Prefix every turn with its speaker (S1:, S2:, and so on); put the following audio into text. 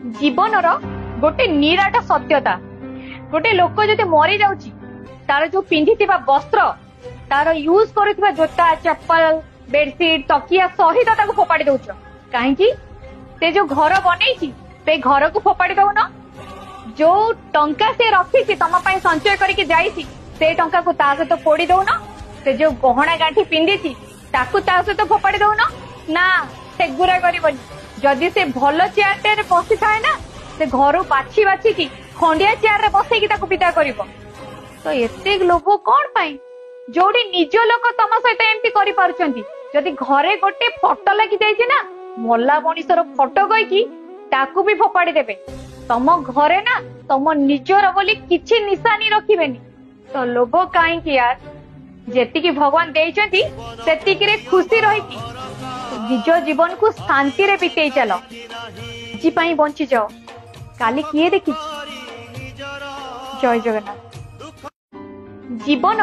S1: जीवनर गोटे निराट सत्यता गोटे लोक जदि मरी जाउची तार जो पिंधि वस्त्र तार यूज करुवा जोता चप्पल बेडसीट तकिया सहित ताको फोपाड़ी दउछ कहीं से जो घर बनई से घर को फोपाड़ी दउन जो टंका से रखी तम संचय करके जाइसी से टंका को ता सहित पोड़ी दउन से जो गहना गांठी पिंधि ताकू ता सहित फोपाड़ी दउन ना सेगुरा करबनी जदि से भल चेयर बसी थाए ना से घर बाछी बाछी की खंडिया चेयर रे बसैकी ताकू विदा करिवो तो एते लोभ कौन पाई जोड़ी निज लोक तम सहित एमती करि पारुचंती जदि घरे गोटे फोटो लगी जाइछि ना मल्ला मनीषर फोटो कहीकि ताकू भी फोपाड़ी देबे तम घरे ना तम निजर बोली किछि निशानी रखिबेनी तो लोभ काईकि यार जेतिकी भगवान देइचंती सेतिकी रे खुशी रहिकी निज जीवन को शांति रे बितेई चल जी पाई बंची जाओ काली किए देखी जय जगन्नाथ जीवन